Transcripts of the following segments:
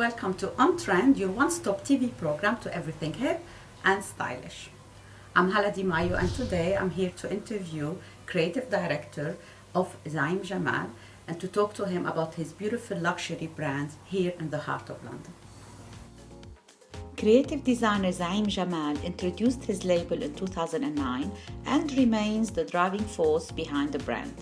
welcome to On Trend, your one-stop TV program to everything hip and stylish. I'm Hala Di Mayo, and today I'm here to interview creative director of Zaeem Jamal and to talk to him about his beautiful luxury brands here in the heart of London. Creative designer Zaeem Jamal introduced his label in 2009 and remains the driving force behind the brand.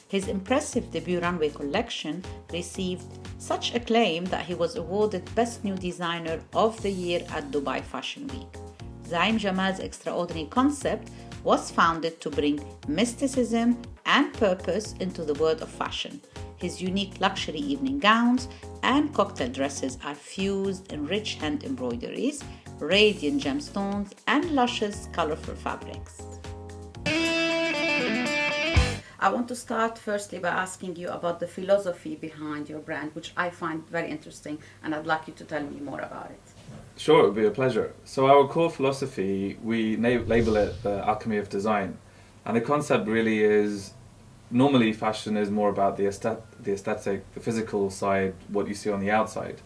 His impressive debut runway collection received such acclaim that he was awarded Best New Designer of the Year at Dubai Fashion Week. Zaeem Jamal's extraordinary concept was founded to bring mysticism and purpose into the world of fashion. His unique luxury evening gowns and cocktail dresses are fused in rich hand embroideries, radiant gemstones, and luscious, colorful fabrics. I want to start firstly by asking you about the philosophy behind your brand, which I find very interesting, and I'd like you to tell me more about it. Sure, it would be a pleasure. So our core philosophy, we label it the alchemy of design. And the concept really is, normally fashion is more about the aesthetic, the physical side, what you see on the outside.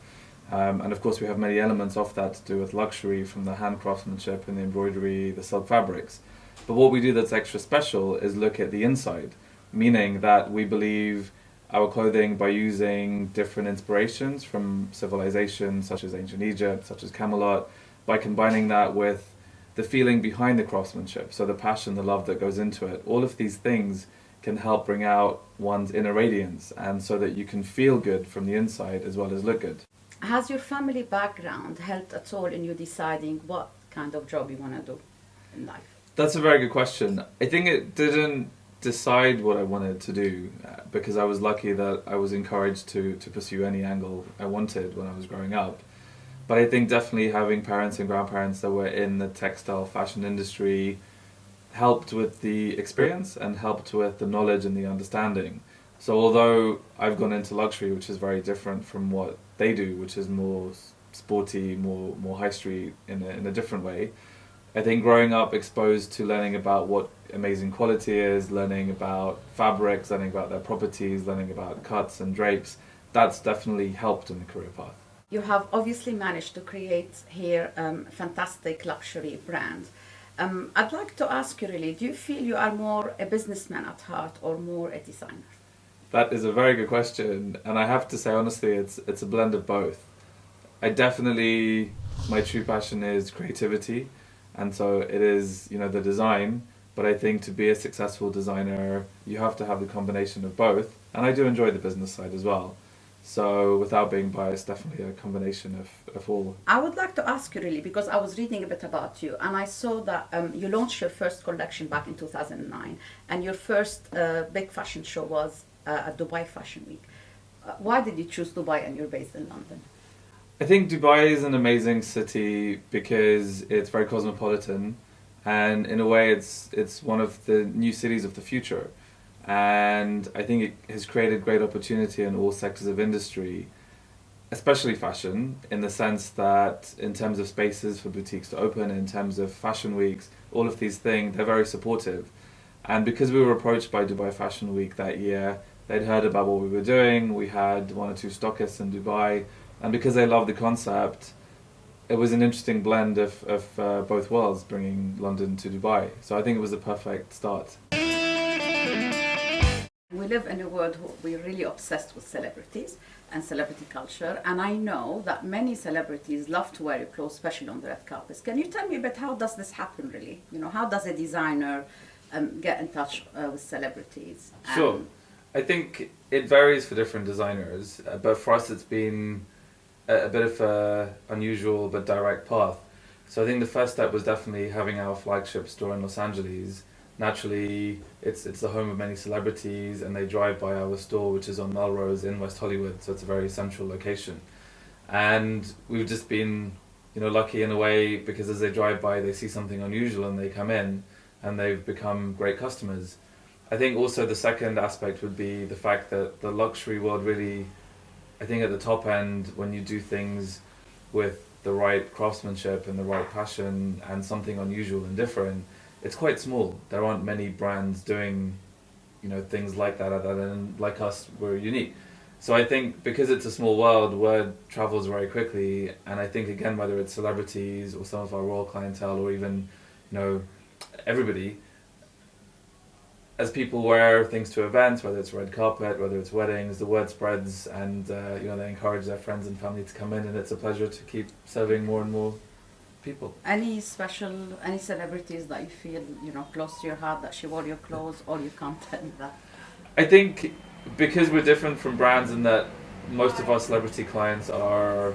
And of course we have many elements of that to do with luxury, from the hand craftsmanship and the embroidery, the silk fabrics. But what we do that's extra special is look at the inside, meaning that we believe our clothing, by using different inspirations from civilizations such as ancient Egypt, such as Camelot, by combining that with the feeling behind the craftsmanship, so the passion, the love that goes into it, all of these things can help bring out one's inner radiance, and so that you can feel good from the inside as well as look good. Has your family background helped at all in you deciding what kind of job you want to do in life? That's a very good question. I think it didn't decide what I wanted to do, because I was lucky that I was encouraged to pursue any angle I wanted when I was growing up. But I think definitely having parents and grandparents that were in the textile fashion industry helped with the experience and helped with the knowledge and the understanding. So although I've gone into luxury, which is very different from what they do, which is more sporty, more high street in a different way, I think growing up exposed to learning about what amazing quality is, learning about fabrics, learning about their properties, learning about cuts and drapes, that's definitely helped in the career path. You have obviously managed to create here fantastic luxury brands. I'd like to ask you really, do you feel you are more a businessman at heart or more a designer? That is a very good question, and I have to say honestly it's a blend of both. My true passion is creativity, and so it is, the design, but I think to be a successful designer you have to have the combination of both, and I do enjoy the business side as well. So without being biased, definitely a combination of all. I would like to ask you really, because I was reading a bit about you and I saw that you launched your first collection back in 2009, and your first big fashion show was at Dubai Fashion Week. Why did you choose Dubai and you're based in London? I think Dubai is an amazing city because it's very cosmopolitan, and in a way it's one of the new cities of the future. And I think it has created great opportunity in all sectors of industry, especially fashion, in the sense that in terms of spaces for boutiques to open, in terms of fashion weeks, all of these things, they're very supportive. And because we were approached by Dubai Fashion Week that year, they'd heard about what we were doing, we had one or two stockists in Dubai, and because they loved the concept, it was an interesting blend of both worlds, bringing London to Dubai. So I think it was a perfect start. We live in a world we're really obsessed with celebrities and celebrity culture, and I know that many celebrities love to wear your clothes, especially on the red carpets. Can you tell me a bit, how does this happen really? How does a designer get in touch with celebrities? Sure. I think it varies for different designers, but for us it's been a bit of an unusual but direct path. So I think the first step was definitely having our flagship store in Los Angeles. Naturally, it's the home of many celebrities, and they drive by our store, which is on Melrose in West Hollywood, so it's a very central location. And we've just been, lucky in a way, because as they drive by, they see something unusual and they come in, and they've become great customers. I think also the second aspect would be the fact that the luxury world really, I think at the top end, when you do things with the right craftsmanship and the right passion and something unusual and different, it's quite small. There aren't many brands doing, things like that, and like us, we're unique. So I think because it's a small world, word travels very quickly, and I think again whether it's celebrities or some of our royal clientele or even, everybody, as people wear things to events, whether it's red carpet, whether it's weddings, the word spreads, and they encourage their friends and family to come in, and it's a pleasure to keep serving more and more people. Any celebrities that you feel close to your heart, that she wore your clothes, or you can't tell that? I think because we're different from brands in that most of our celebrity clients are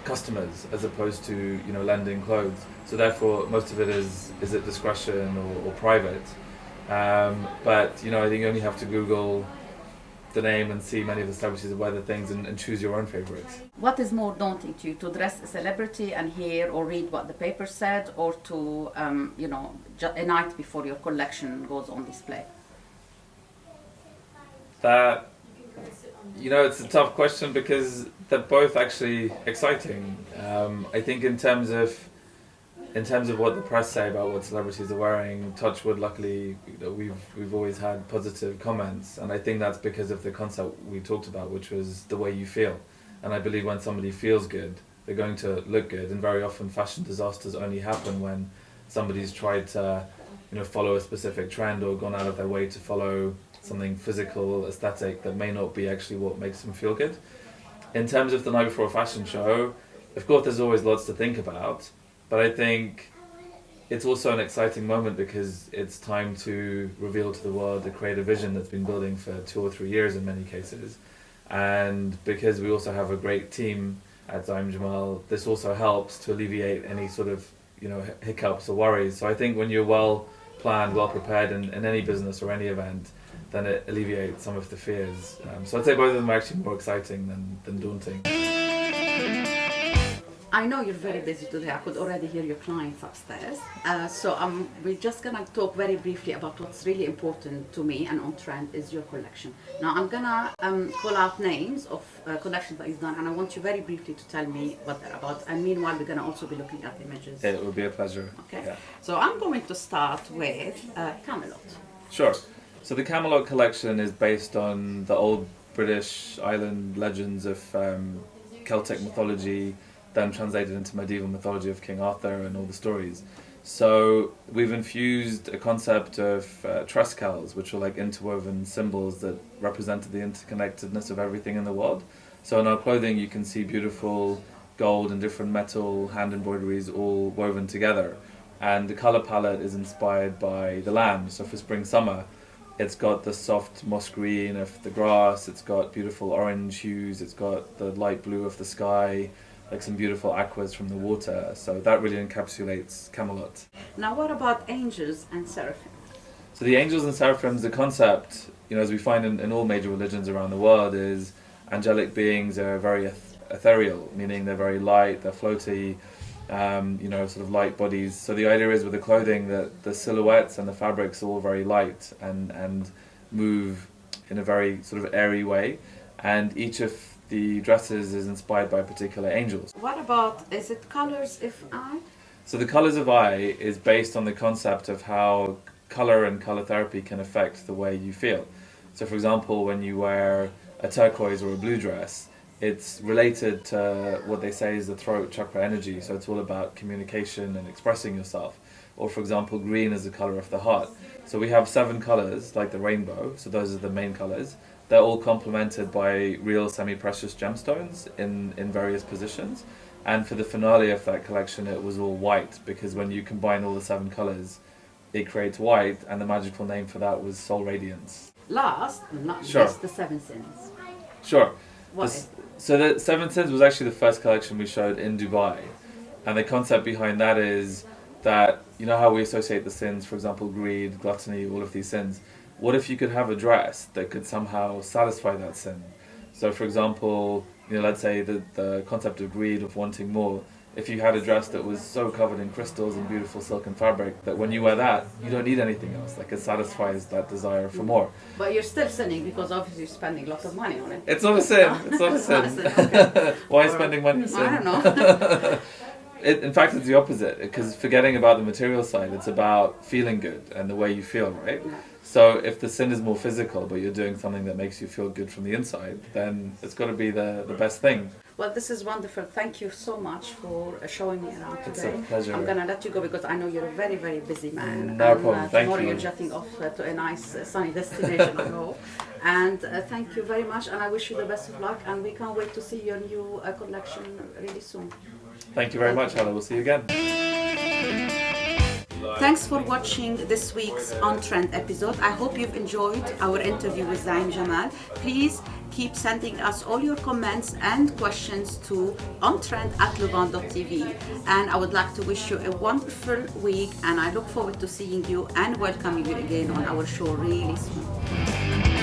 customers as opposed to lending clothes. So therefore, most of it is at discretion or private. But I think you only have to Google the name and see many of the celebrities that wear the things and choose your own favorites. What is more daunting to you, to dress a celebrity and hear or read what the paper said, or to a night before your collection goes on display? That it's a tough question because they're both actually exciting. I think in terms of what the press say about what celebrities are wearing, touch wood, luckily we've always had positive comments, and I think that's because of the concept we talked about, which was the way you feel. And I believe when somebody feels good, they're going to look good, and very often fashion disasters only happen when somebody's tried to follow a specific trend or gone out of their way to follow something physical, aesthetic that may not be actually what makes them feel good. In terms of the night before a fashion show, of course there's always lots to think about, but I think it's also an exciting moment because it's time to reveal to the world the creative vision that's been building for 2 or 3 years in many cases. And because we also have a great team at Zaeem Jamal, this also helps to alleviate any sort of hiccups or worries. So I think when you're well planned, well prepared in any business or any event, then it alleviates some of the fears. So I'd say both of them are actually more exciting than daunting. I know you're very busy today. I could already hear your clients upstairs. So we're just going to talk very briefly about what's really important to me and on trend is your collection. Now I'm going to call out names of collections that you've done, and I want you very briefly to tell me what they're about. And meanwhile, we're going to also be looking at images. It would be a pleasure. Okay. Yeah. So I'm going to start with Camelot. Sure. So the Camelot collection is based on the old British island legends of Celtic mythology, then translated into medieval mythology of King Arthur and all the stories. So we've infused a concept of trescals, which are like interwoven symbols that represented the interconnectedness of everything in the world. So in our clothing you can see beautiful gold and different metal hand embroideries all woven together. And the colour palette is inspired by the land. So for spring summer, it's got the soft moss green of the grass, it's got beautiful orange hues, it's got the light blue of the sky, like some beautiful aquas from the water. So that really encapsulates Camelot. Now what about angels and seraphim? So the angels and seraphims, the concept, as we find in all major religions around the world, is angelic beings are very ethereal, meaning they're very light, they're floaty, sort of light bodies. So the idea is with the clothing that the silhouettes and the fabrics are all very light and move in a very sort of airy way, and each of the dresses is inspired by particular angels. What about, is it Colors of Eye? So the Colours of Eye is based on the concept of how colour and colour therapy can affect the way you feel. So for example, when you wear a turquoise or a blue dress, it's related to what they say is the throat chakra energy, so it's all about communication and expressing yourself. Or for example, green is the colour of the heart. So we have 7 colours, like the rainbow, so those are the main colours. They're all complemented by real semi-precious gemstones in various positions. And for the finale of that collection, it was all white, because when you combine all the 7 colours, it creates white, and the magical name for that was Soul Radiance. Last, not Sure. just the 7 sins. Sure. What? So the 7 Sins was actually the first collection we showed in Dubai. And the concept behind that is that, how we associate the sins, for example, greed, gluttony, all of these sins. What if you could have a dress that could somehow satisfy that sin? So for example, let's say the concept of greed, of wanting more, if you had a dress that was so covered in crystals and beautiful silk and fabric that when you wear that, you don't need anything else, like it satisfies that desire for more. But you're still sinning because obviously you're spending lots of money on it. It's not a sin, it's not a sin. Okay. Why is spending money a sin? I don't know. In fact, it's the opposite, because forgetting about the material side, it's about feeling good and the way you feel, right? Yeah. So if the sin is more physical, but you're doing something that makes you feel good from the inside, then it's got to be the best thing. Well, this is wonderful. Thank you so much for showing me around today. It's a pleasure. I'm going to let you go because I know you're a very, very busy man. No problem. Thank tomorrow you. You're jetting off to a nice sunny destination, I hope. And thank you very much, and I wish you the best of luck, and we can't wait to see your new collection really soon. Thank you very much, Hala. We'll see you again. Thanks for watching this week's On Trend episode. I hope you've enjoyed our interview with Zaeem Jamal. Please keep sending us all your comments and questions to ontrend@louvain.tv. And I would like to wish you a wonderful week, and I look forward to seeing you and welcoming you again on our show really soon.